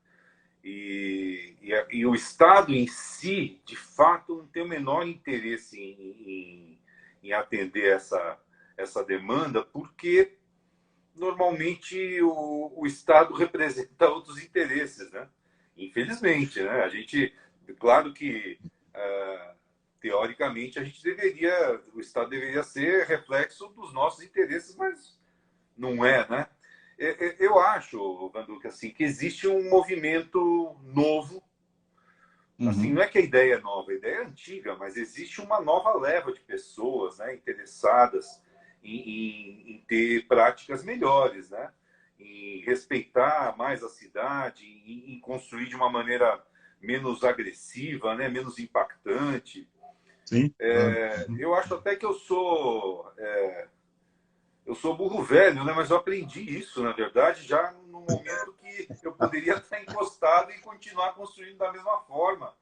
E o Estado em si, de fato, não tem o menor interesse em atender essa demanda, porque normalmente o Estado representa outros interesses, né? Infelizmente, né? A gente, claro que teoricamente o Estado deveria ser reflexo dos nossos interesses, mas não é, né? Eu acho, Vanduca, assim, que existe um movimento novo. Assim, Uhum. não é que a ideia é nova, a ideia é antiga, mas existe uma nova leva de pessoas, né, interessadas em ter práticas melhores, né? Em respeitar mais a cidade, em construir de uma maneira menos agressiva, né, menos impactante. Sim, claro. Uhum. Eu acho até que eu sou burro velho, né? Mas eu aprendi isso, na verdade, já no momento que eu poderia estar encostado e continuar construindo da mesma forma.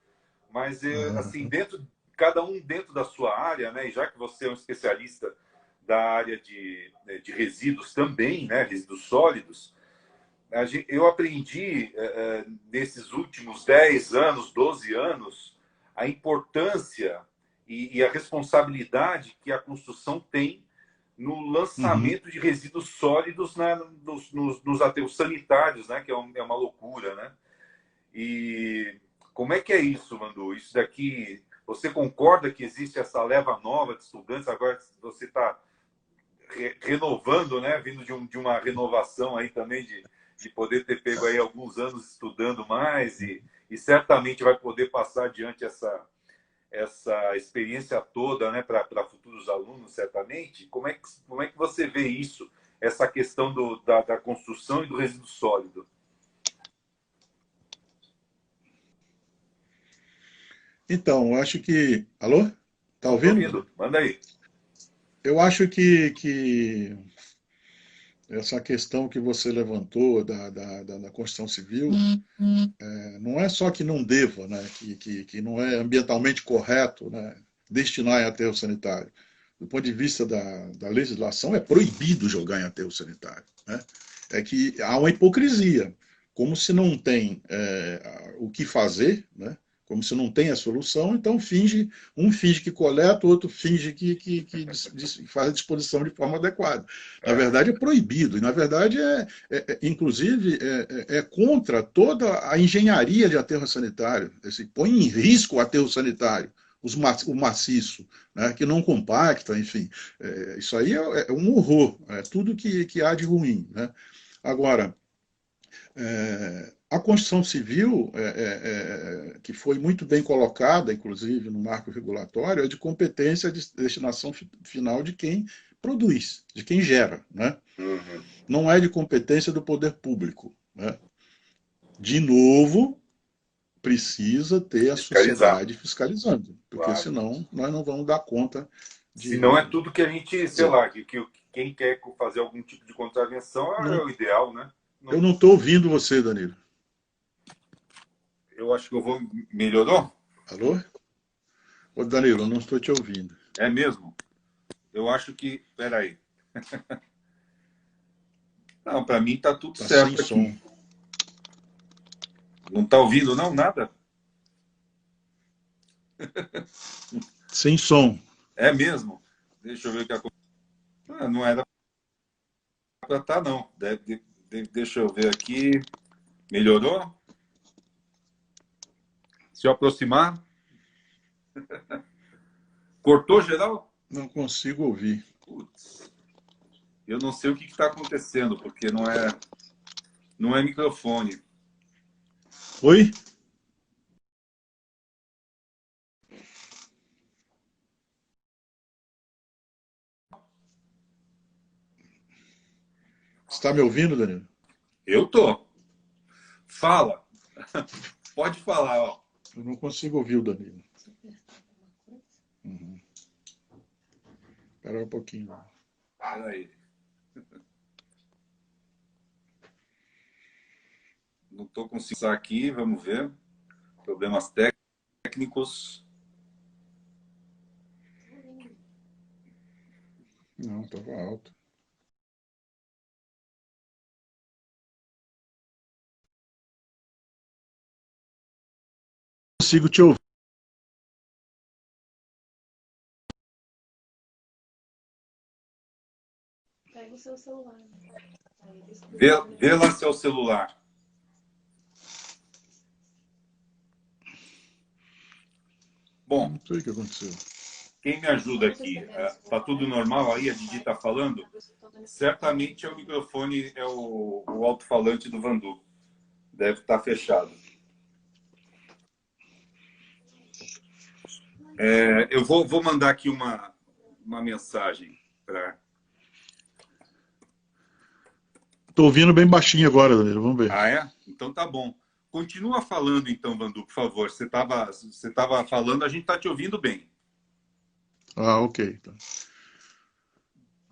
mas assim, Aham. dentro, cada um dentro da sua área, né? E já que você é um especialista da área de resíduos também, né? Resíduos sólidos, eu aprendi nesses últimos 10 anos, 12 anos, a importância e a responsabilidade que a construção tem no Uhum. lançamento de resíduos sólidos nos aterros sanitários, né? Que é uma loucura, né? E como é que é isso, Mandu? Isso daqui, você concorda que existe essa leva nova de estudantes? Agora você está renovando, né? Vindo de uma renovação aí também de poder ter pego aí alguns anos estudando mais e certamente vai poder passar adiante essa experiência toda, né, para futuros alunos, certamente. Como é que você vê isso, essa questão da construção e do resíduo sólido? Então, eu acho que. Alô? Tá Estou ouvindo, Daniel? ouvindo, manda aí. Eu acho que essa questão que você levantou da construção civil, não é só que não deva, né, que não é ambientalmente correto, né, destinar em aterro sanitário. Do ponto de vista da legislação, é proibido jogar em aterro sanitário. Né? É que há uma hipocrisia, como se não tem o que fazer, né? Como se não tem a solução, então um finge que coleta, o outro finge que faz a disposição de forma adequada. Na É, verdade, é proibido, e na verdade, inclusive, é contra toda a engenharia de aterro sanitário. Assim, põe em risco o aterro sanitário, o maciço, né, que não compacta, enfim. Isso aí é um horror, é tudo que há de ruim. Né? Agora, a construção civil, que foi muito bem colocada, inclusive, no marco regulatório, é de competência de destinação final de quem produz, de quem gera. Né? uhum. Não é de competência do poder público. Né? De novo, precisa ter a Fiscalizar, sociedade fiscalizando, porque claro. senão nós não vamos dar conta Se não é de. tudo que a gente, sei Bom, lá, quem quer fazer algum tipo de contravenção é não, o ideal, né? eu Não, não estou ouvindo você, Danilo. eu acho que eu vou. Melhorou? Alô? Ô, Danilo, eu não estou te ouvindo. É mesmo? Eu acho que. Peraí. Não, para mim tá tudo Está sem certo som. aqui. Não tá ouvindo, não? Nada? Sem som. É mesmo? Deixa eu ver o que aconteceu. Não era para estar, não. Deixa eu ver aqui. Melhorou? Se eu aproximar? Cortou geral? Não consigo ouvir. Putz, eu não sei o que está acontecendo, porque não é microfone. Oi? Está me ouvindo, Danilo? Eu tô. Fala. Pode falar, ó. Eu não consigo ouvir o Danilo. Uhum. Espera um pouquinho. Peraí. Não estou conseguindo usar aqui, vamos ver. Problemas técnicos. Não, estava alto. Consigo te ouvir. Pega o seu celular. Vê lá seu celular. Bom, Não sei o que aconteceu. quem me ajuda aqui? Tá tudo normal aí? A Didi tá falando? Certamente é o microfone, é o alto-falante do Vandu. Deve estar fechado. Eu vou mandar aqui uma mensagem para. Estou ouvindo bem baixinho agora, Danilo. Vamos ver. Ah, é? Então tá bom. Continua falando então, Vandu, por favor. Você tava falando, a gente tá te ouvindo bem. Ah, ok. Tá.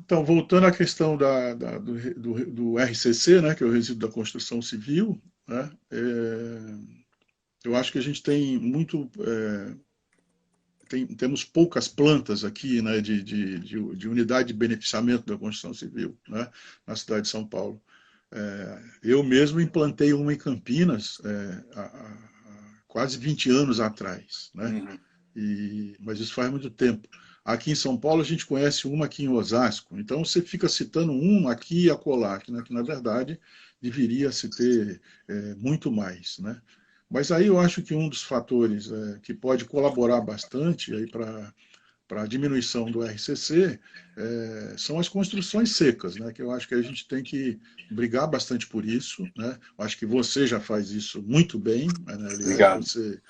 Então, voltando à questão do RCC, né, que é o resíduo da construção civil, né, eu acho que a gente tem muito... temos poucas plantas aqui, né, de unidade de beneficiamento da construção civil, né, na cidade de São Paulo. Eu mesmo implantei uma em Campinas há quase 20 anos atrás, né? Uhum. Mas isso faz muito tempo. Aqui em São Paulo a gente conhece uma aqui em Osasco, então você fica citando uma aqui e acolá, que na verdade deveria se ter muito mais, né? Mas aí eu acho que um dos fatores que pode colaborar bastante aí para a diminuição do RCC são as construções secas, né? Que eu acho que a gente tem que brigar bastante por isso, né? Eu acho que você já faz isso muito bem, né? Aliás, Obrigado. você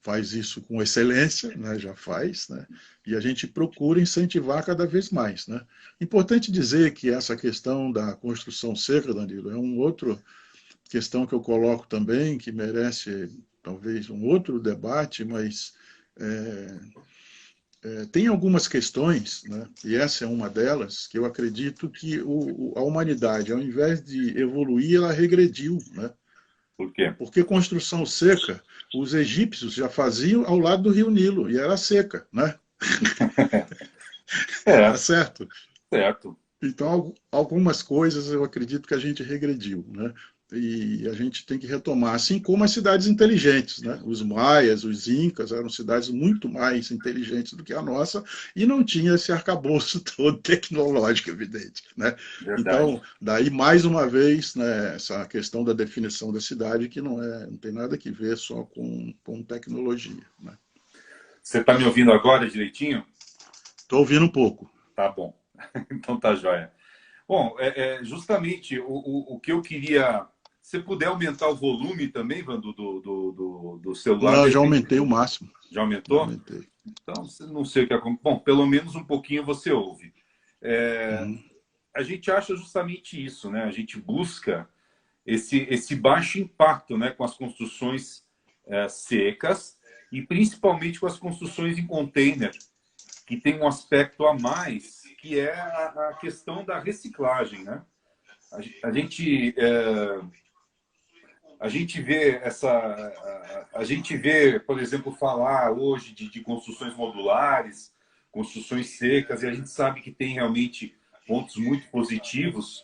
faz isso com excelência, né? Já faz, né? E a gente procura incentivar cada vez mais, né? Importante dizer que essa questão da construção seca, Danilo, é uma outra questão que eu coloco também, que merece talvez um outro debate, mas tem algumas questões, né, e essa é uma delas, que eu acredito que a humanidade, ao invés de evoluir, ela regrediu, né? Por quê? Porque construção seca, os egípcios já faziam ao lado do rio Nilo, e era seca, né? Tá É, certo? certo. Então, algumas coisas eu acredito que a gente regrediu, né? E a gente tem que retomar, assim como as cidades inteligentes, né? Os maias, os incas eram cidades muito mais inteligentes do que a nossa e não tinha esse arcabouço todo tecnológico, evidente, né? Verdade. Então, daí mais uma vez, né, essa questão da definição da cidade que não tem nada a ver só com tecnologia, né? Você está me ouvindo agora direitinho? Estou ouvindo um pouco. Tá bom. Então tá joia. Bom, justamente o que eu queria. Se puder aumentar o volume também, Ivan, do celular, Não, de já repente. aumentei o máximo. Já Já aumentou? aumentei. Então, não sei o que acontece. Bom, pelo menos um pouquinho você ouve. Uhum. A gente acha justamente isso, né? A gente busca esse baixo impacto, né, com as construções secas e principalmente com as construções em container, que tem um aspecto a mais, que é a questão da reciclagem, né? A gente a gente vê a gente vê, por exemplo, falar hoje de construções modulares, construções secas, e a gente sabe que tem realmente pontos muito positivos,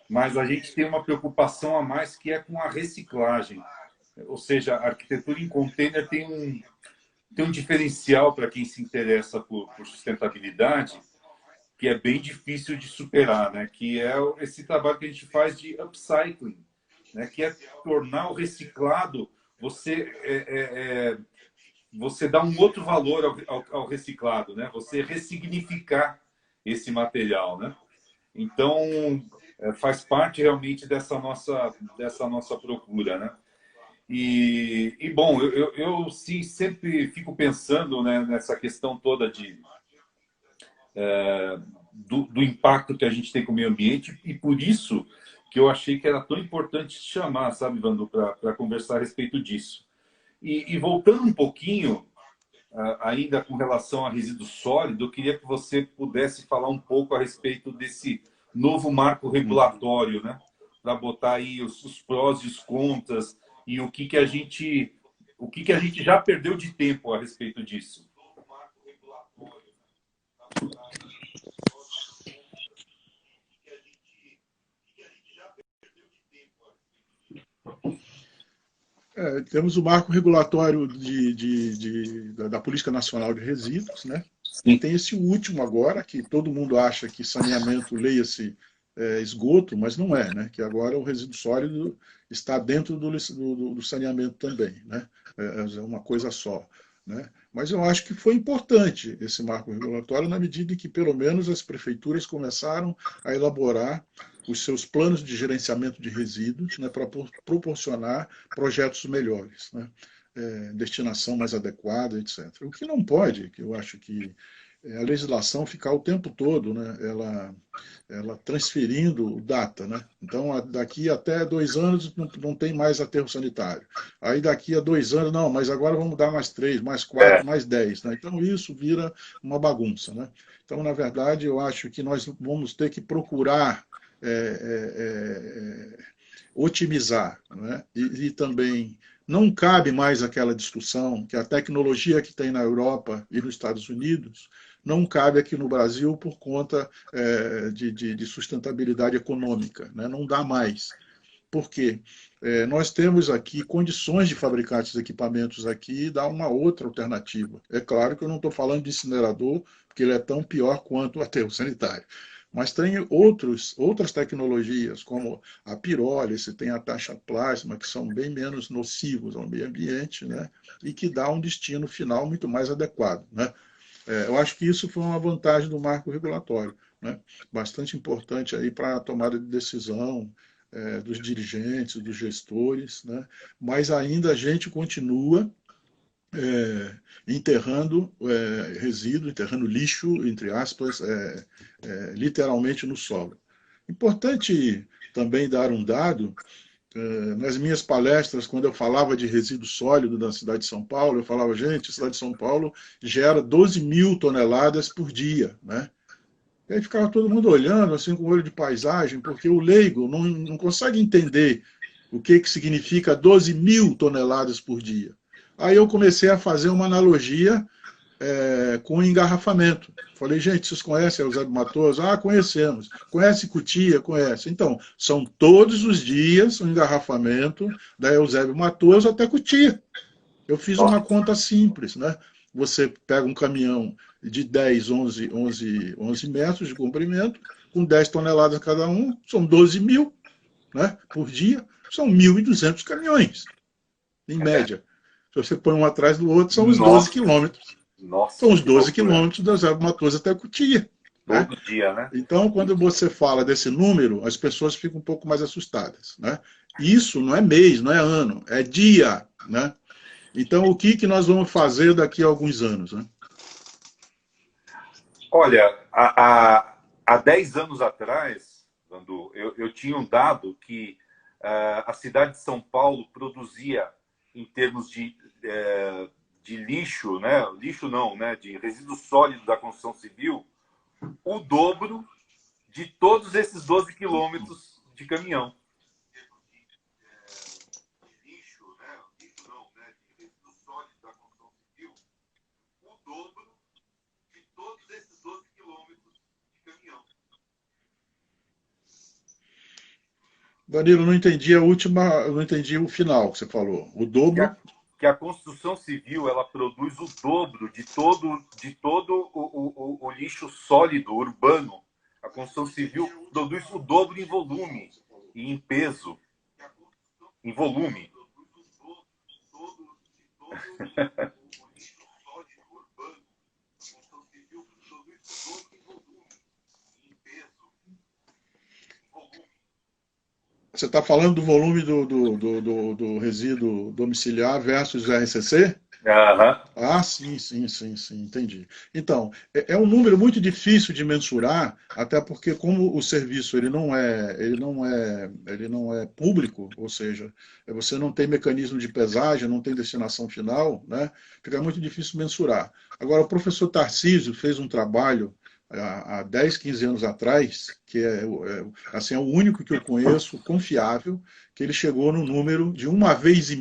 mas a gente tem uma preocupação a mais que é com a reciclagem. Ou seja, a arquitetura em container tem um diferencial para quem se interessa por sustentabilidade, que é bem difícil de superar, né? Que é esse trabalho que a gente faz de upcycling, né? Que é tornar o reciclado, você dá um outro valor ao reciclado, né? Você ressignificar esse material, né? Então, faz parte realmente dessa nossa procura, né? Bom, eu sim, sempre fico pensando, né, nessa questão toda do impacto que a gente tem com o meio ambiente, e por isso que eu achei que era tão importante te chamar, sabe, Vandu, para conversar a respeito disso. Voltando um pouquinho, ainda com relação a resíduo sólido, eu queria que você pudesse falar um pouco a respeito desse novo marco regulatório, né? Para botar aí os prós e os contras e o que a gente já perdeu de tempo a respeito disso. Temos o marco regulatório da Política Nacional de Resíduos, né? E Sim. tem esse último agora, que todo mundo acha que saneamento leia-se esgoto, mas não é, né? Que agora o resíduo sólido está dentro do saneamento também, né? É uma coisa só, né? Mas eu acho que foi importante esse marco regulatório na medida em que, pelo menos, as prefeituras começaram a elaborar os seus planos de gerenciamento de resíduos, né, para proporcionar projetos melhores, né, destinação mais adequada, etc. O que não pode, que eu acho que a legislação ficar o tempo todo, né, ela transferindo data, né? Então, daqui até 2 anos não tem mais aterro sanitário. Aí daqui a 2 anos, não, mas agora vamos dar mais 3, mais 4, mais 10, né? Então isso vira uma bagunça, né? Então, na verdade, eu acho que nós vamos ter que procurar é, é, otimizar, né? E também não cabe mais aquela discussão que a tecnologia que tem na Europa e nos Estados Unidos não cabe aqui no Brasil por conta de sustentabilidade econômica, né? Não dá mais. Por quê? Nós temos aqui condições de fabricar esses equipamentos aqui e dar uma outra alternativa. É claro que eu não estou falando de incinerador, porque ele é tão pior quanto o aterro sanitário. Mas tem outras tecnologias, como a pirólise, tem a taxa plasma, que são bem menos nocivos ao meio ambiente, né? E que dá um destino final muito mais adequado, né? Eu acho que isso foi uma vantagem do marco regulatório, né? Bastante importante aí para a tomada de decisão dos dirigentes, dos gestores, né? Mas ainda a gente continua enterrando resíduo, enterrando lixo, entre aspas, literalmente no solo. Importante também dar um dado. Nas minhas palestras, quando eu falava de resíduo sólido da cidade de São Paulo, eu falava, gente, a cidade de São Paulo gera 12 mil toneladas por dia, né? E aí ficava todo mundo olhando, assim, com olho de paisagem, porque o leigo não consegue entender o que significa 12 mil toneladas por dia. Aí eu comecei a fazer uma analogia com engarrafamento. Falei, gente, vocês conhecem a Eusébio Matoso? Ah, conhecemos. Conhece Cotia? Conhece. Então, são todos os dias o engarrafamento da Eusébio Matoso até Cotia. Eu fiz uma conta simples, né? Você pega um caminhão de 10, 11 metros de comprimento, com 10 toneladas cada um, são 12 mil, né, por dia, são 1.200 caminhões, em média. Se você põe um atrás do outro, são os 12 Nossa, quilômetros. São nossa, os que 12 loucura. quilômetros da Zé Matoso até Cotia. Né? Todo dia, né? Então, quando você fala desse número, as pessoas ficam um pouco mais assustadas. Né? Isso não é mês, não é ano, é dia. Né? Então, o que nós vamos fazer daqui a alguns anos? Né? Olha, há 10 anos atrás, Vandu, eu tinha um dado que a cidade de São Paulo produzia, em termos de lixo, né? Lixo não, né? De resíduo sólido da construção civil, o dobro de todos esses 12 quilômetros de caminhão. Danilo, não entendi a última, não entendi o final que você falou. O Que dobro. a, que a construção civil ela produz o dobro de todo o lixo sólido urbano. A construção civil produz o dobro em volume e em peso, em volume. Você está falando do volume do resíduo domiciliar versus RCC? Aham. Ah, sim, sim, sim, sim, entendi. Então, é um número muito difícil de mensurar, até porque como o serviço ele não é público, ou seja, você não tem mecanismo de pesagem, não tem destinação final, né? Fica muito difícil mensurar. Agora, o professor Tarcísio fez um trabalho há 10, 15 anos atrás, que assim, é o único que eu conheço confiável, que ele chegou no número de 1,5 vezes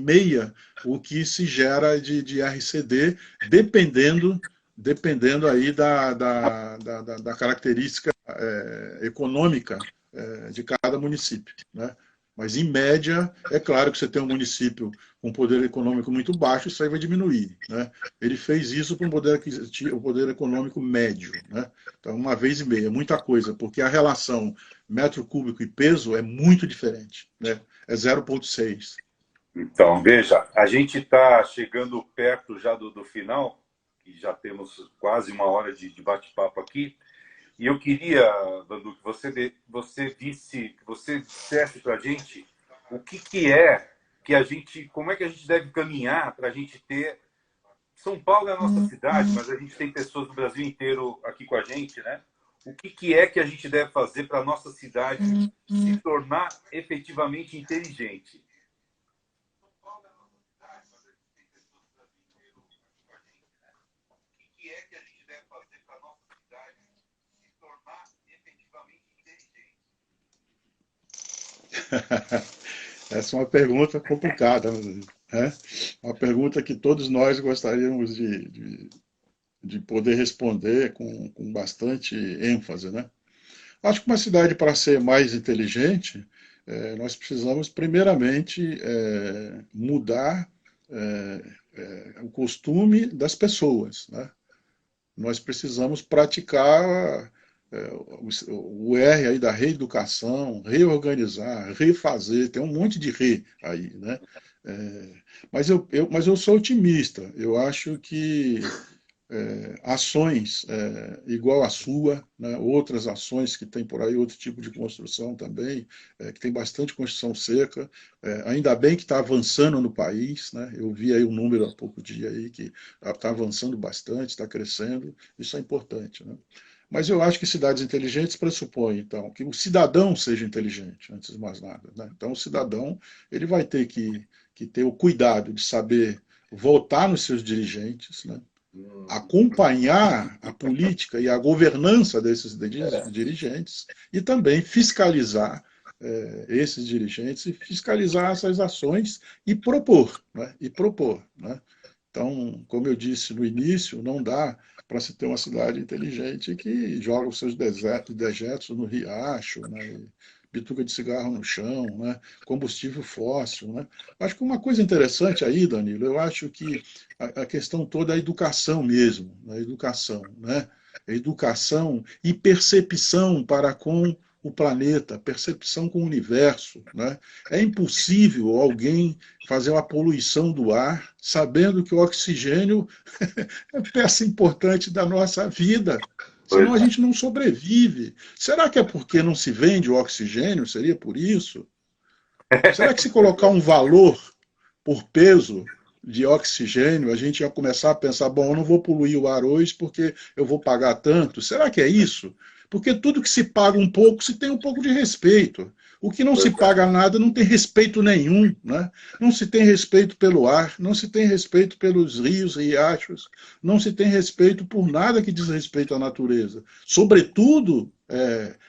o que se gera de RCD, dependendo aí da característica econômica de cada município. Né? Mas, em média, é claro que você tem um município com poder econômico muito baixo, isso aí vai diminuir. Né? Ele fez isso para o poder econômico médio. Né? Então, 1,5 vezes, é muita coisa, porque a relação metro cúbico e peso é muito diferente. Né? É 0,6. Então, veja, a gente está chegando perto já do final, e já temos quase uma hora de bate-papo aqui. E eu queria, Vandu, que você dissesse para a gente o que é que a gente, como é que a gente deve caminhar para a gente ter. São Paulo é a nossa cidade, mas a gente tem pessoas do Brasil inteiro aqui com a gente, né? O que é que a gente deve fazer para a nossa cidade se tornar efetivamente inteligente? Essa é uma pergunta complicada, né? Uma pergunta que todos nós gostaríamos de poder responder com bastante ênfase, né? Acho que uma cidade, para ser mais inteligente, nós precisamos, primeiramente, mudar o costume das pessoas, né? Nós precisamos praticar o R aí da reeducação, reorganizar, refazer, tem um monte de re aí, né? Mas eu sou otimista, eu acho que ações igual a sua, né, outras ações que tem por aí, outro tipo de construção também, que tem bastante construção seca, ainda bem que está avançando no país, né, eu vi aí um número há pouco dia aí que está avançando bastante, está crescendo, isso é importante, né? Mas eu acho que cidades inteligentes pressupõem, então, que o cidadão seja inteligente, antes de mais nada, né? Então, o cidadão ele vai ter que ter o cuidado de saber votar nos seus dirigentes, né? Acompanhar a política e a governança desses dirigentes e também fiscalizar esses dirigentes e fiscalizar essas ações e propor, né? E propor, né? Então, como eu disse no início, não dá para se ter uma cidade inteligente que joga os seus dejetos no riacho, né? Bituca de cigarro no chão, né? Combustível fóssil, né? Acho que uma coisa interessante aí, Danilo, eu acho que a questão toda é a educação mesmo, a educação, né? A educação e percepção para com o planeta, percepção com o universo, né? É impossível alguém fazer uma poluição do ar sabendo que o oxigênio é peça importante da nossa vida. Pois Senão a gente não sobrevive. Será que é porque não se vende o oxigênio? Seria por isso? Será que se colocar um valor por peso de oxigênio, a gente ia começar a pensar, bom, eu não vou poluir o ar hoje porque eu vou pagar tanto. Será que é isso? Porque tudo que se paga um pouco, se tem um pouco de respeito. O que não se paga nada não tem respeito nenhum, né? Não se tem respeito pelo ar, não se tem respeito pelos rios e riachos, não se tem respeito por nada que diz respeito à natureza, sobretudo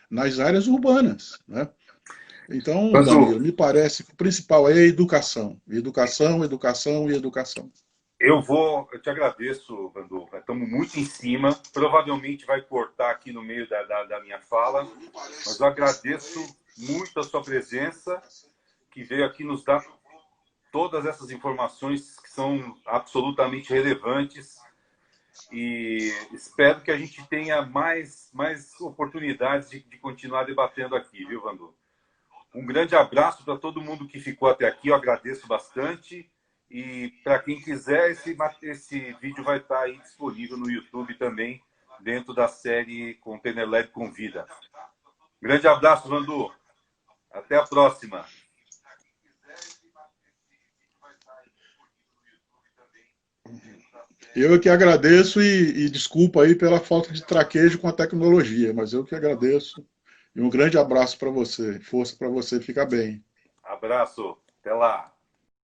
nas áreas urbanas, né? Então, Vandu, Danilo, me parece que o principal é a educação. Educação, educação e educação. eu te agradeço, Vandu. Estamos muito em cima. Provavelmente vai cortar aqui no meio da minha fala, mas eu agradeço muito a sua presença, que veio aqui nos dar todas essas informações que são absolutamente relevantes e espero que a gente tenha mais oportunidades de continuar debatendo aqui, viu, Vandu? Um grande abraço para todo mundo que ficou até aqui, eu agradeço bastante. E para quem quiser, esse vídeo vai estar aí disponível no YouTube também, dentro da série Container Lab Convida. Grande abraço, Vandu. Até a próxima. Eu que agradeço e desculpa aí pela falta de traquejo com a tecnologia, mas eu que agradeço. E um grande abraço para você. Força para você ficar bem. Abraço. Até lá.